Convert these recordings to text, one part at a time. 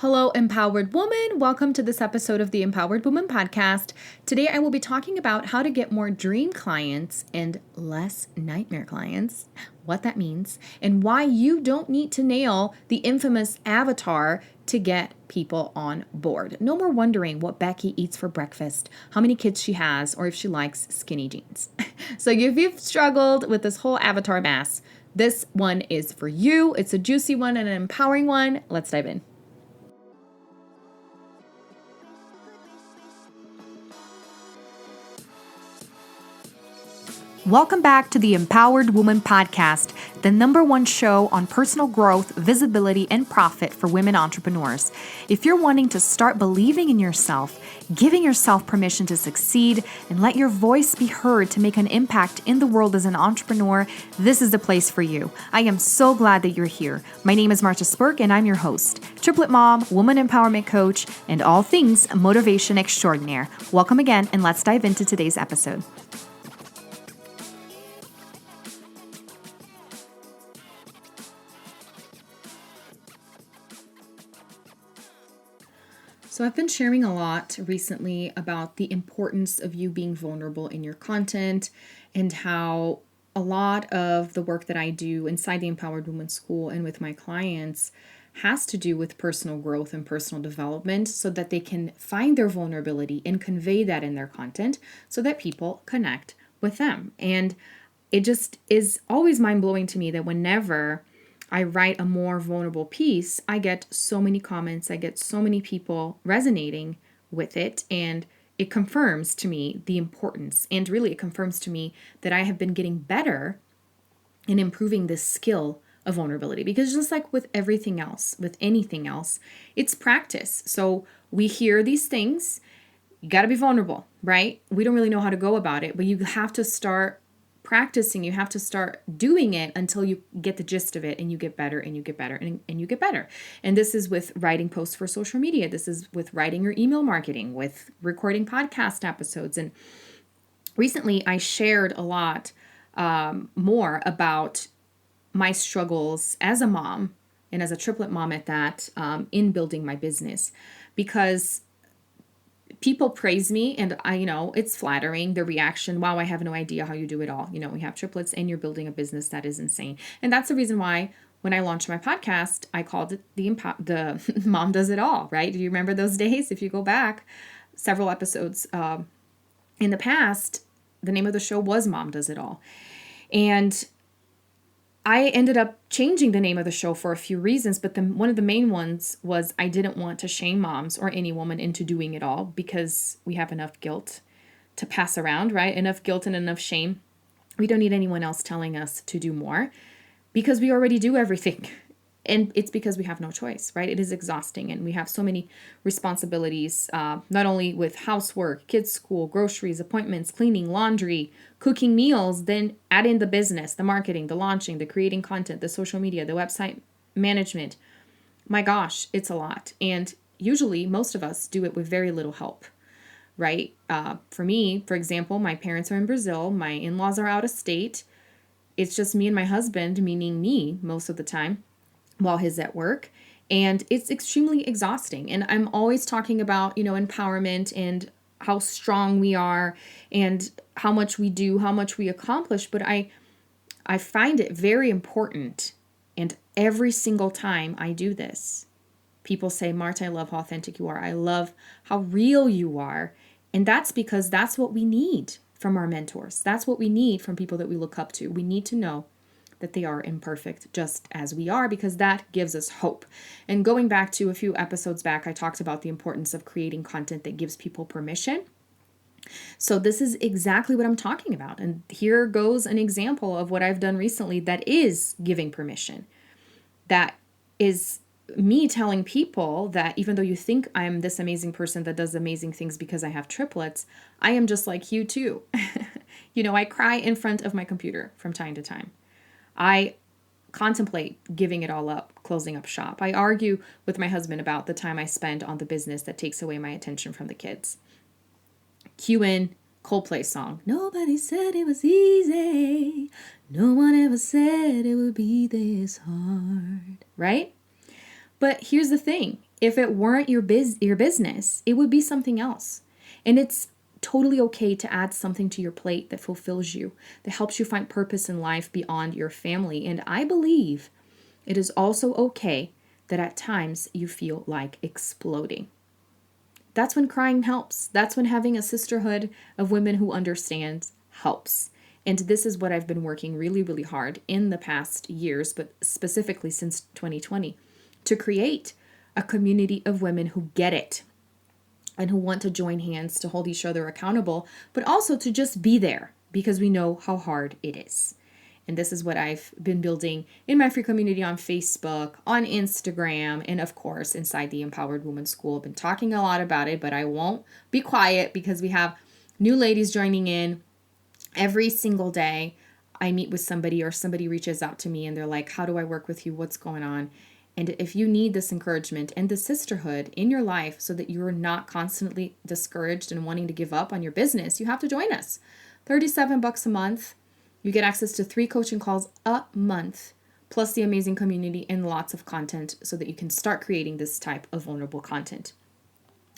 Hello, empowered woman. Welcome to this episode of the Empowered Woman podcast. Today, I will be talking about how to get more dream clients and less nightmare clients, what that means, and why you don't need to nail the infamous avatar to get people on board. No more wondering what Becky eats for breakfast, how many kids she has, or if she likes skinny jeans. So if you've struggled with this whole avatar mess, this one is for you. It's a juicy one and an empowering one. Let's dive in. Welcome back to the Empowered Woman podcast, the #1 show on personal growth, visibility, and profit for women entrepreneurs. If you're wanting to start believing in yourself, giving yourself permission to succeed, and let your voice be heard to make an impact in the world as an entrepreneur, this is the place for you. I am so glad that you're here. My name is Marta Spurk, and I'm your host, triplet mom, woman empowerment coach, and all things motivation extraordinaire. Welcome again, and let's dive into today's episode. So I've been sharing a lot recently about the importance of you being vulnerable in your content and how a lot of the work that I do inside the Empowered Woman School and with my clients has to do with personal growth and personal development so that they can find their vulnerability and convey that in their content so that people connect with them. And it just is always mind-blowing to me that whenever I write a more vulnerable piece, I get so many comments, I get so many people resonating with it, and it confirms to me the importance, and really it confirms to me that I have been getting better in improving this skill of vulnerability. Because just like with everything else, with anything else, it's practice. So we hear these things, you got to be vulnerable, right? We don't really know how to go about it, but you have to start practicing. You have to start doing it until you get the gist of it and you get better and you get better and you get better. And this is with writing posts for social media. This is with writing your email marketing, with recording podcast episodes. And recently I shared a lot more about my struggles as a mom and as a triplet mom at that in building my business, because people praise me and it's flattering, the reaction. Wow, I have no idea how you do it all. We have triplets and you're building a business that is insane. And that's the reason why when I launched my podcast, I called it the Mom Does It All, right? Do you remember those days? If you go back several episodes in the past, the name of the show was Mom Does It All. And I ended up changing the name of the show for a few reasons, but one of the main ones was I didn't want to shame moms or any woman into doing it all, because we have enough guilt to pass around, right? Enough guilt and enough shame. We don't need anyone else telling us to do more because we already do everything. And it's because we have no choice, right? It is exhausting, and we have so many responsibilities, not only with housework, kids' school, groceries, appointments, cleaning, laundry, cooking meals, then add in the business, the marketing, the launching, the creating content, the social media, the website management. My gosh, it's a lot. And usually most of us do it with very little help, right? For me, for example, my parents are in Brazil. My in-laws are out of state. It's just me and my husband, meaning me most of the time, while he's at work. And it's extremely exhausting. And I'm always talking about, empowerment and how strong we are and how much we do, how much we accomplish. But I find it very important. And every single time I do this, people say, Marta, I love how authentic you are. I love how real you are. And that's because that's what we need from our mentors. That's what we need from people that we look up to. We need to know that they are imperfect just as we are, because that gives us hope. And going back to a few episodes back, I talked about the importance of creating content that gives people permission. So this is exactly what I'm talking about. And here goes an example of what I've done recently that is giving permission. That is me telling people that even though you think I'm this amazing person that does amazing things because I have triplets, I am just like you too. I cry in front of my computer from time to time. I contemplate giving it all up, closing up shop. I argue with my husband about the time I spend on the business that takes away my attention from the kids. Cue in Coldplay song. Nobody said it was easy. No one ever said it would be this hard. Right? But here's the thing. If it weren't your business, it would be something else. And it's totally okay to add something to your plate that fulfills you, that helps you find purpose in life beyond your family. And I believe it is also okay that at times you feel like exploding. That's when crying helps. That's when having a sisterhood of women who understands helps. And this is what I've been working really, really hard in the past years, but specifically since 2020, to create a community of women who get it and who want to join hands to hold each other accountable, but also to just be there because we know how hard it is. And this is what I've been building in my free community on Facebook, on Instagram, and of course, inside the Empowered Woman School. I've been talking a lot about it, but I won't be quiet because we have new ladies joining in every single day. I meet with somebody or somebody reaches out to me and they're like, how do I work with you? What's going on? And if you need this encouragement and the sisterhood in your life so that you're not constantly discouraged and wanting to give up on your business, you have to join us. $37 a month. You get access to 3 coaching calls a month, plus the amazing community and lots of content so that you can start creating this type of vulnerable content.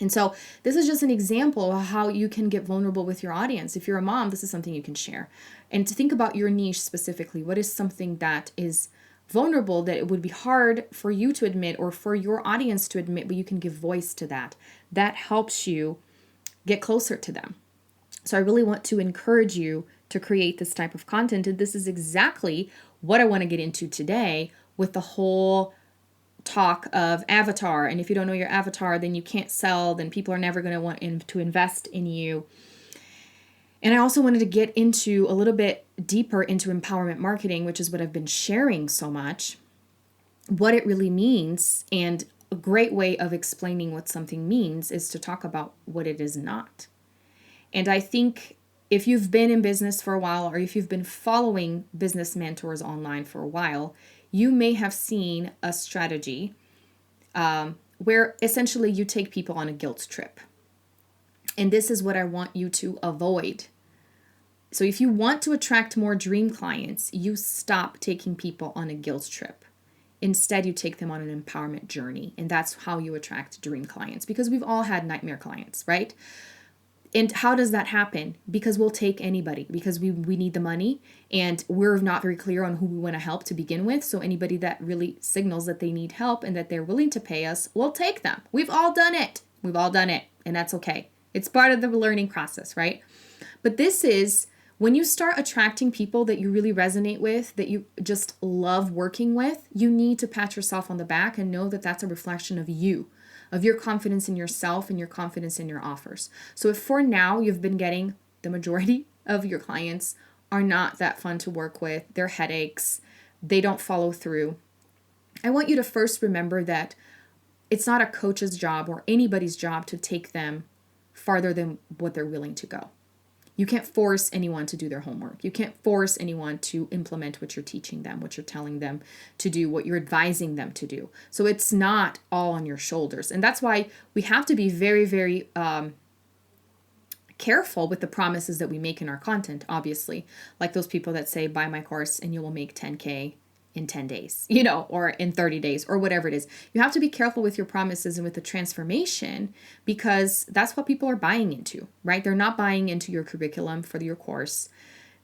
And so this is just an example of how you can get vulnerable with your audience. If you're a mom, this is something you can share. And to think about your niche specifically, what is something that is vulnerable that it would be hard for you to admit or for your audience to admit, but you can give voice to that. That helps you get closer to them. So I really want to encourage you to create this type of content. And this is exactly what I want to get into today with the whole talk of avatar. And if you don't know your avatar, then you can't sell, then people are never going to want to invest in you. And I also wanted to get into a little bit deeper into empowerment marketing, which is what I've been sharing so much, what it really means. And a great way of explaining what something means is to talk about what it is not. And I think if you've been in business for a while, or if you've been following business mentors online for a while, you may have seen a strategy where essentially you take people on a guilt trip. And this is what I want you to avoid. So if you want to attract more dream clients, you stop taking people on a guilt trip. Instead, you take them on an empowerment journey. And that's how you attract dream clients, because we've all had nightmare clients, right? And how does that happen? Because we'll take anybody, because we need the money and we're not very clear on who we want to help to begin with. So anybody that really signals that they need help and that they're willing to pay us, we'll take them. We've all done it. We've all done it. And that's okay. It's part of the learning process, right? But this is when you start attracting people that you really resonate with, that you just love working with, you need to pat yourself on the back and know that that's a reflection of you, of your confidence in yourself and your confidence in your offers. So if for now you've been getting the majority of your clients are not that fun to work with, they're headaches, they don't follow through, I want you to first remember that it's not a coach's job or anybody's job to take them farther than what they're willing to go. You can't force anyone to do their homework. You can't force anyone to implement what you're teaching them, what you're telling them to do, what you're advising them to do. So it's not all on your shoulders. And that's why we have to be very, very careful with the promises that we make in our content, obviously. Like those people that say, buy my course and you will make 10K in 10 days, or in 30 days or whatever it is. You have to be careful with your promises and with the transformation, because that's what people are buying into, right? They're not buying into your curriculum for your course.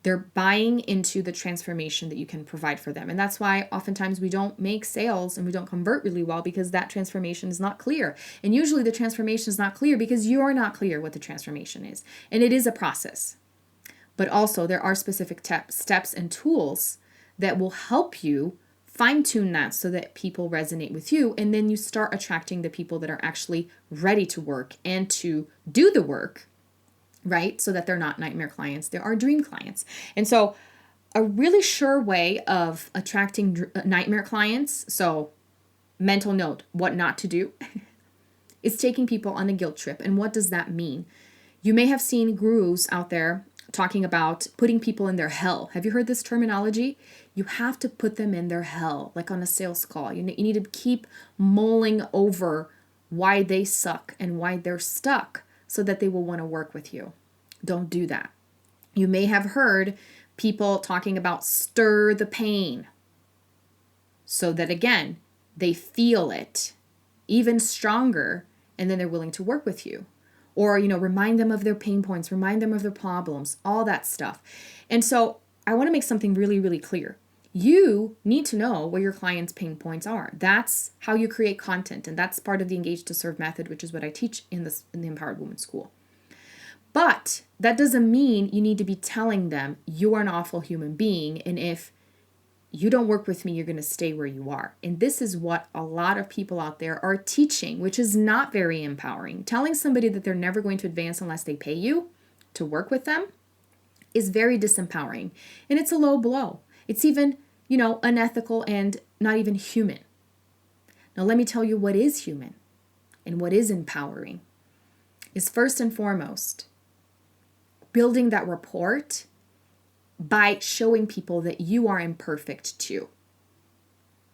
They're buying into the transformation that you can provide for them. And that's why oftentimes we don't make sales and we don't convert really well, because that transformation is not clear. And usually the transformation is not clear because you're not clear what the transformation is. And it is a process. But also there are specific steps and tools that will help you fine-tune that so that people resonate with you. And then you start attracting the people that are actually ready to work and to do the work, right? So that they're not nightmare clients, they are dream clients. And so a really sure way of attracting nightmare clients, so mental note, what not to do, is taking people on a guilt trip. And what does that mean? You may have seen gurus out there talking about putting people in their hell. Have you heard this terminology? You have to put them in their hell, like on a sales call. You need to keep mulling over why they suck and why they're stuck so that they will want to work with you. Don't do that. You may have heard people talking about stir the pain so that, again, they feel it even stronger, and then they're willing to work with you. Or, remind them of their pain points, remind them of their problems, all that stuff. And so I want to make something really, really clear. You need to know where your clients' pain points are. That's how you create content. And that's part of the Engage to Serve method, which is what I teach in the Empowered Woman School. But that doesn't mean you need to be telling them you are an awful human being. And if you don't work with me, you're going to stay where you are. And this is what a lot of people out there are teaching, which is not very empowering. Telling somebody that they're never going to advance unless they pay you to work with them is very disempowering. And it's a low blow. It's even, unethical and not even human. Now, let me tell you what is human and what is empowering is first and foremost building that rapport by showing people that you are imperfect too.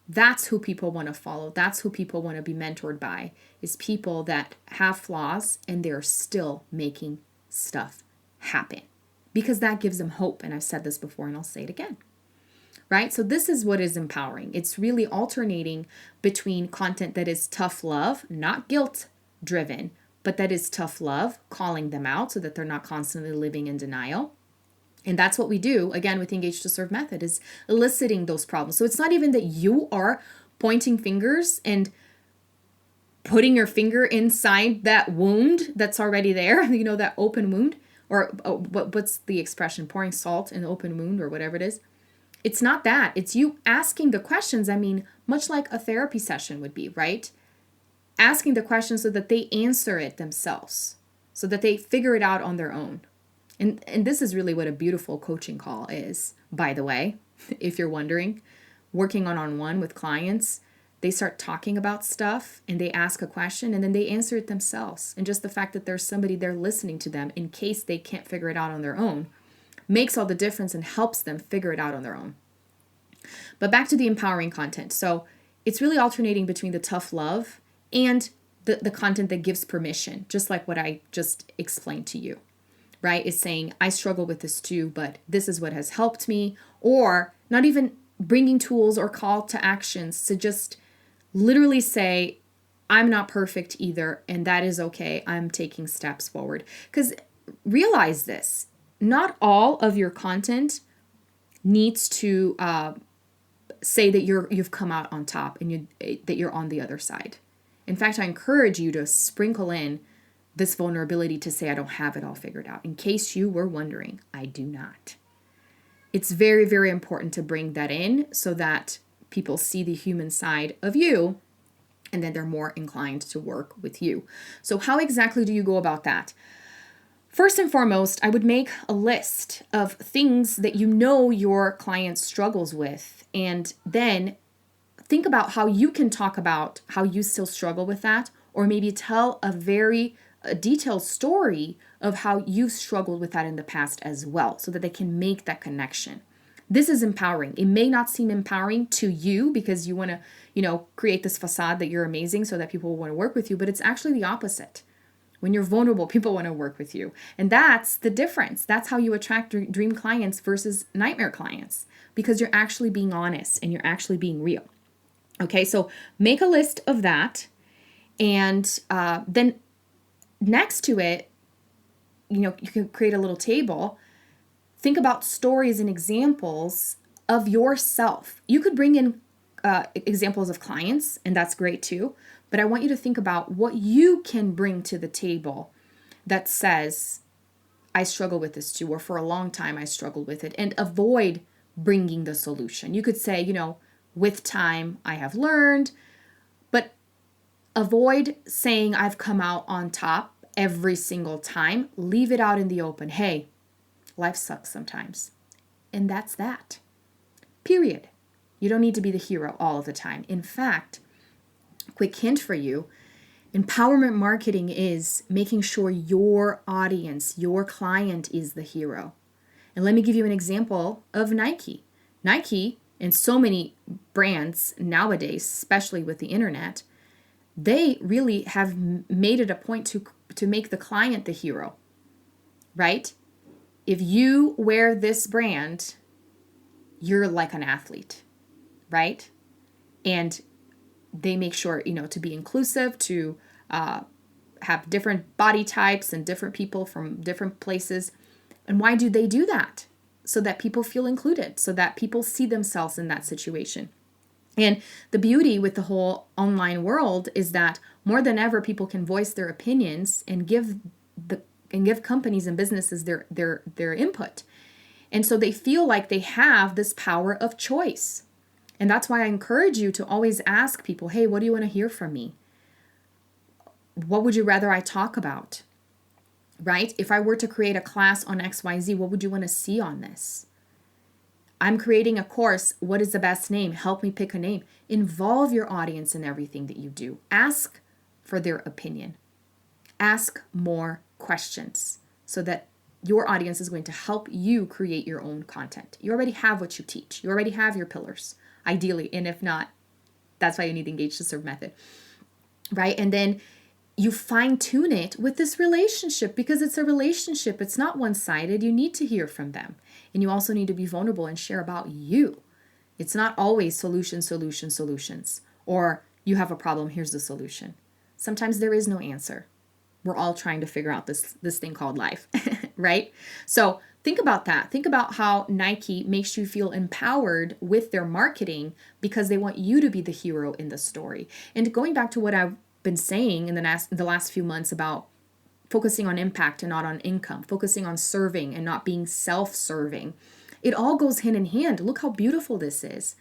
That's who people want to follow. That's who people want to be mentored by, is people that have flaws and they're still making stuff happen, because that gives them hope. And I've said this before and I'll say it again, right? So this is what is empowering. It's really alternating between content that is tough love, not guilt driven, but that is tough love, calling them out so that they're not constantly living in denial. And that's what we do, again, with the Engage to Serve method, is eliciting those problems. So it's not even that you are pointing fingers and putting your finger inside that wound that's already there, that open wound, or what's the expression, pouring salt in the open wound or whatever it is. It's not that. It's you asking the questions. I mean, much like a therapy session would be, right? Asking the questions so that they answer it themselves, so that they figure it out on their own. And this is really what a beautiful coaching call is, by the way, if you're wondering. Working one-on-one with clients, they start talking about stuff and they ask a question and then they answer it themselves. And just the fact that there's somebody there listening to them in case they can't figure it out on their own makes all the difference and helps them figure it out on their own. But back to the empowering content. So it's really alternating between the tough love and the content that gives permission, just like what I just explained to you. Right, is saying, I struggle with this too, but this is what has helped me. Or not even bringing tools or call to actions to just literally say, I'm not perfect either, and that is okay. I'm taking steps forward. Because realize this, not all of your content needs to say that you've come out on top and that you're on the other side. In fact, I encourage you to sprinkle in this vulnerability to say, I don't have it all figured out. In case you were wondering, I do not. It's very, very important to bring that in so that people see the human side of you and then they're more inclined to work with you. So how exactly do you go about that? First and foremost, I would make a list of things that your client struggles with, and then think about how you can talk about how you still struggle with that, or maybe tell a detailed story of how you've struggled with that in the past as well, so that they can make that connection. This is empowering. It may not seem empowering to you because you want to, create this facade that you're amazing so that people will want to work with you, but it's actually the opposite. When you're vulnerable, people want to work with you. And that's the difference. That's how you attract dream clients versus nightmare clients, because you're actually being honest and you're actually being real. Okay, so make a list of that, and then next to it, you can create a little table. Think about stories and examples of yourself. You could bring in examples of clients, and that's great too. But I want you to think about what you can bring to the table that says, I struggle with this too, or for a long time I struggled with it, and avoid bringing the solution. You could say, with time I have learned, but avoid saying I've come out on top every single time. Leave it out in the open. Hey, life sucks sometimes. And that's that. Period. You don't need to be the hero all of the time. In fact, quick hint for you, empowerment marketing is making sure your audience, your client is the hero. And let me give you an example of Nike. Nike and so many brands nowadays, especially with the internet, they really have made it a point to make the client the hero, right? If you wear this brand, you're like an athlete, right? And they make sure, to be inclusive, to have different body types and different people from different places. And why do they do that? So that people feel included, so that people see themselves in that situation. And the beauty with the whole online world is that more than ever, people can voice their opinions and give companies and businesses their input. And so they feel like they have this power of choice. And that's why I encourage you to always ask people, hey, what do you want to hear from me? What would you rather I talk about? Right? If I were to create a class on XYZ, what would you want to see on this? I'm creating a course. What is the best name? Help me pick a name. Involve your audience in everything that you do. Ask for their opinion. Ask more questions so that your audience is going to help you create your own content. You already have what you teach. You already have your pillars, ideally. And if not, that's why you need the Engage to Serve method, right? And then you fine tune it with this relationship, because it's a relationship. It's not one-sided. You need to hear from them. And you also need to be vulnerable and share about you. It's not always solutions, or you have a problem, here's the solution. Sometimes there is no answer. We're all trying to figure out this thing called life, right? So think about that. Think about how Nike makes you feel empowered with their marketing because they want you to be the hero in the story. And going back to what I've been saying in the last few months about focusing on impact and not on income, focusing on serving and not being self-serving, it all goes hand in hand. Look how beautiful this is.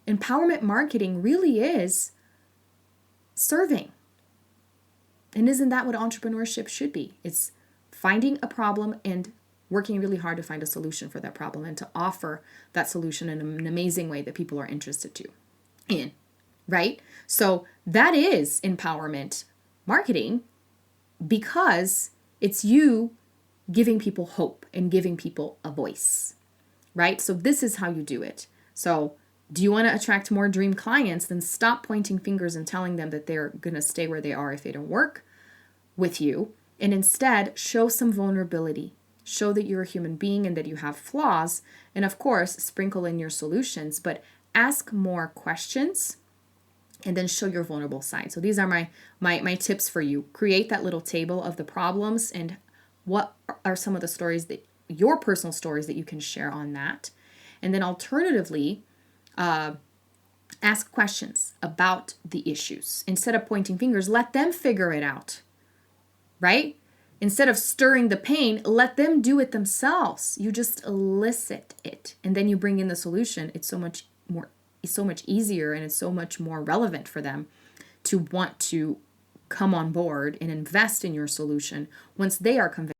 Empowerment marketing really is serving. And isn't that what entrepreneurship should be? It's finding a problem and working really hard to find a solution for that problem and to offer that solution in an amazing way that people are interested in, right? So that is empowerment marketing, because it's you giving people hope and giving people a voice, right? So this is how you do it. So do you want to attract more dream clients? Then stop pointing fingers and telling them that they're going to stay where they are if they don't work with you. And instead, show some vulnerability. Show that you're a human being and that you have flaws. And of course, sprinkle in your solutions, but ask more questions and then show your vulnerable side. So these are my tips for you. Create that little table of the problems and what are some of the stories that your personal stories that you can share on that. And then alternatively, ask questions about the issues. Instead of pointing fingers, let them figure it out, right? Instead of stirring the pain, let them do it themselves. You just elicit it, and then you bring in the solution. It's so much easier, and it's so much more relevant for them to want to come on board and invest in your solution once they are convinced